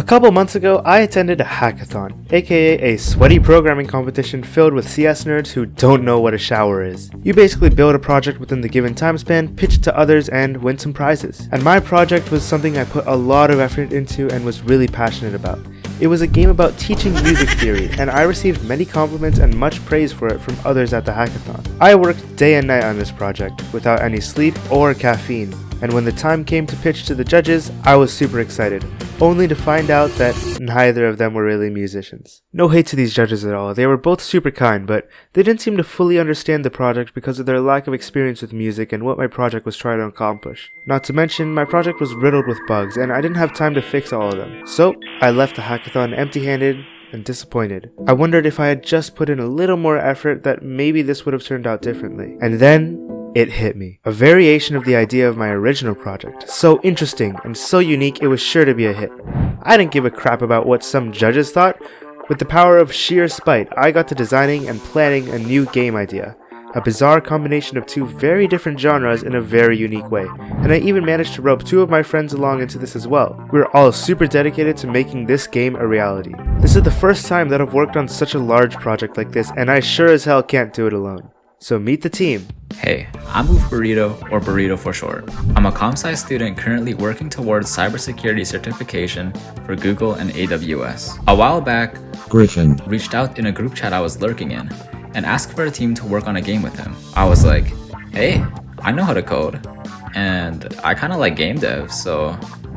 couple months ago, I attended a hackathon, aka a sweaty programming competition filled with CS nerds who don't know what a shower is. You basically build a project within the given time span, pitch it to others, and win some prizes. And my project was something I put a lot of effort into and was really passionate about. It was a game about teaching music theory, and I received many compliments and much praise for it from others at the hackathon. I worked day and night on this project, without any sleep or caffeine, and when the time came to pitch to the judges, I was super excited, only to find out that neither of them were really musicians. No hate to these judges at all, they were both super kind, but they didn't seem to fully understand the project because of their lack of experience with music and what my project was trying to accomplish. Not to mention, my project was riddled with bugs, and I didn't have time to fix all of them. So, I left the hackathon empty-handed and disappointed. I wondered if I had just put in a little more effort that maybe this would have turned out differently. And then, it hit me. A variation of the idea of my original project. So interesting and so unique it was sure to be a hit. I didn't give a crap about what some judges thought. With the power of sheer spite, I got to designing and planning a new game idea. A bizarre combination of two very different genres in a very unique way. And I even managed to rope two of my friends along into this as well. We were all super dedicated to making this game a reality. This is the first time that I've worked on such a large project like this, and I sure as hell can't do it alone. So meet the team. Hey, I'm Oof Burrito, or Burrito for short. I'm a comp-sci student currently working towards cybersecurity certification for Google and AWS. A while back, Griffin reached out in a group chat I was lurking in and asked for a team to work on a game with him. I was like, hey, I know how to code, and I kinda like game dev, so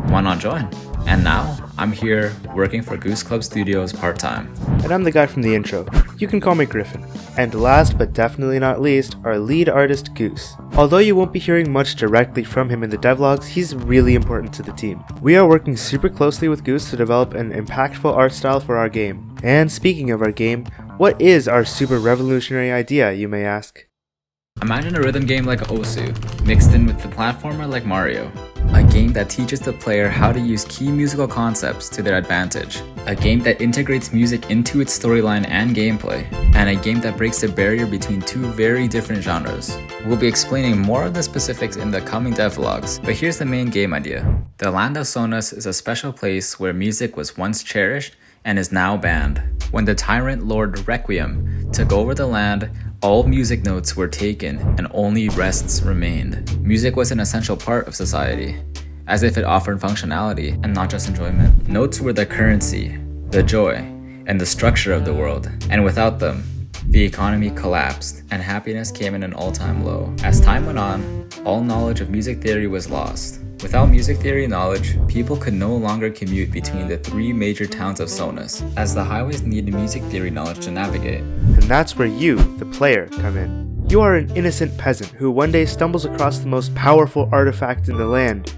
why not join? And now, I'm here working for Goose Club Studios part-time. And I'm the guy from the intro. You can call me Griffin. And last but definitely not least, our lead artist Goose. Although you won't be hearing much directly from him in the devlogs, he's really important to the team. We are working super closely with Goose to develop an impactful art style for our game. And speaking of our game, what is our super revolutionary idea, you may ask? Imagine a rhythm game like Osu, mixed in with the platformer like Mario. A game that teaches the player how to use key musical concepts to their advantage. A game that integrates music into its storyline and gameplay. And a game that breaks the barrier between two very different genres. We'll be explaining more of the specifics in the coming devlogs, but here's the main game idea. The land of Sonus is a special place where music was once cherished and is now banned. When the tyrant Lord Requiem took over the land, all music notes were taken and only rests remained. Music was an essential part of society, as if it offered functionality and not just enjoyment. Notes were the currency, the joy, and the structure of the world, and without them, the economy collapsed and happiness came in an all-time low. As time went on, all knowledge of music theory was lost. Without music theory knowledge, people could no longer commute between the three major towns of Sonus, as the highways needed music theory knowledge to navigate. And that's where you, the player, come in. You are an innocent peasant who one day stumbles across the most powerful artifact in the land,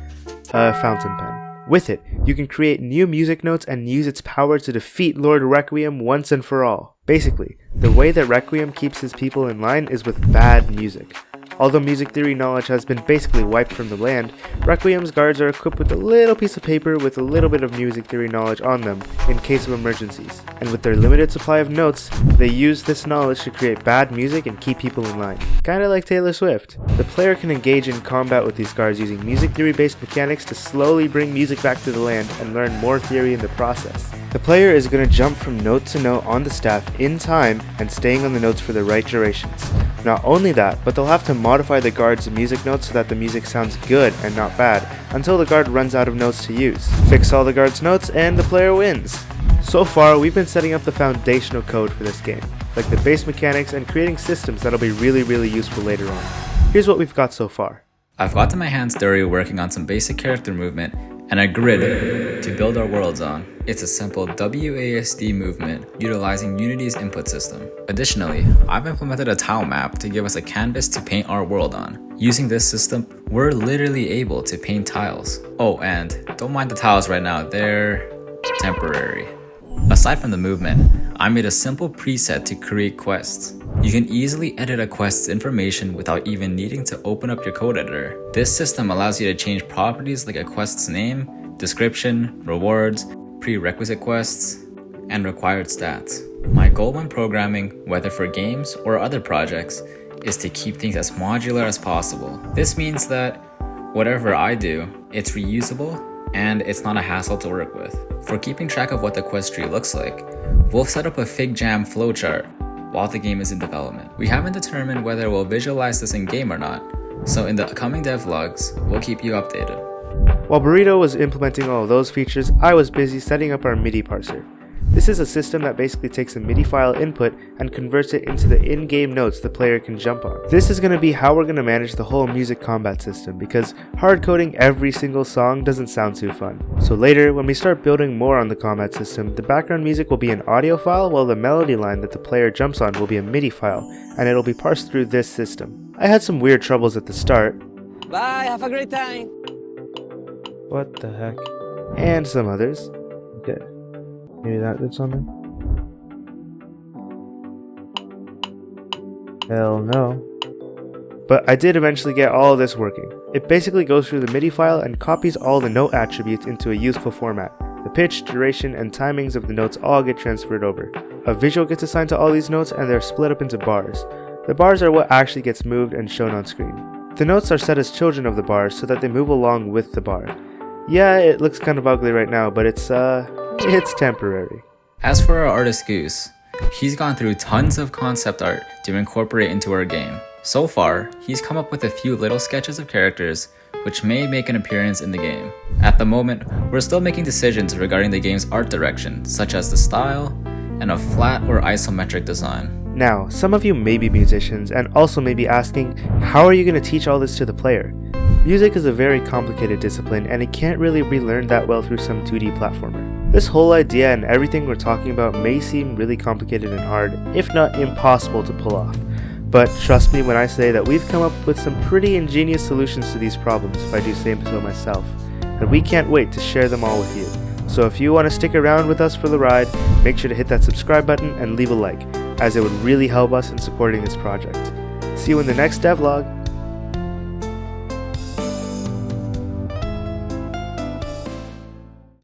a fountain pen. With it, you can create new music notes and use its power to defeat Lord Requiem once and for all. Basically, the way that Requiem keeps his people in line is with bad music. Although music theory knowledge has been basically wiped from the land, Requiem's guards are equipped with a little piece of paper with a little bit of music theory knowledge on them in case of emergencies. And with their limited supply of notes, they use this knowledge to create bad music and keep people in line. Kinda like Taylor Swift. The player can engage in combat with these guards using music theory based mechanics to slowly bring music back to the land and learn more theory in the process. The player is going to jump from note to note on the staff in time and staying on the notes for the right durations. Not only that, but they'll have to modify the guard's music notes so that the music sounds good and not bad until the guard runs out of notes to use. Fix all the guard's notes and the player wins. So far, we've been setting up the foundational code for this game, like the base mechanics and creating systems that'll be really useful later on. Here's what we've got so far. I've gotten my hands dirty working on some basic character movement and a grid to build our worlds on. It's a simple WASD movement utilizing Unity's input system. Additionally, I've implemented a tile map to give us a canvas to paint our world on. Using this system, we're literally able to paint tiles. Oh, and don't mind the tiles right now, they're temporary. Aside from the movement, I made a simple preset to create quests. You can easily edit a quest's information without even needing to open up your code editor. This system allows you to change properties like a quest's name, description, rewards, prerequisite quests, and required stats. My goal when programming, whether for games or other projects, is to keep things as modular as possible. This means that whatever I do, it's reusable and it's not a hassle to work with. For keeping track of what the quest tree looks like, we'll set up a FigJam flowchart while the game is in development. We haven't determined whether we'll visualize this in game or not, so in the coming devlogs, we'll keep you updated. While Burrito was implementing all of those features, I was busy setting up our MIDI parser. This is a system that basically takes a MIDI file input and converts it into the in-game notes the player can jump on. This is going to be how we're going to manage the whole music combat system, because hard coding every single song doesn't sound too fun. So later, when we start building more on the combat system, the background music will be an audio file, while the melody line that the player jumps on will be a MIDI file, and it'll be parsed through this system. I had some weird troubles at the start. Bye, have a great time. What the heck? And some others. Okay. Maybe that did something? Hell no. But I did eventually get all of this working. It basically goes through the MIDI file and copies all the note attributes into a useful format. The pitch, duration, and timings of the notes all get transferred over. A visual gets assigned to all these notes and they're split up into bars. The bars are what actually gets moved and shown on screen. The notes are set as children of the bars so that they move along with the bar. Yeah, it looks kind of ugly right now, but it's temporary. As for our artist Goose, he's gone through tons of concept art to incorporate into our game. So far, he's come up with a few little sketches of characters which may make an appearance in the game. At the moment, we're still making decisions regarding the game's art direction, such as the style and a flat or isometric design. Now, some of you may be musicians and also may be asking, how are you going to teach all this to the player? Music is a very complicated discipline and it can't really be learned that well through some 2D platformer. This whole idea and everything we're talking about may seem really complicated and hard, if not impossible to pull off. But trust me when I say that we've come up with some pretty ingenious solutions to these problems, if I do say so myself, and we can't wait to share them all with you. So if you want to stick around with us for the ride, make sure to hit that subscribe button and leave a like, as it would really help us in supporting this project. See you in the next devlog.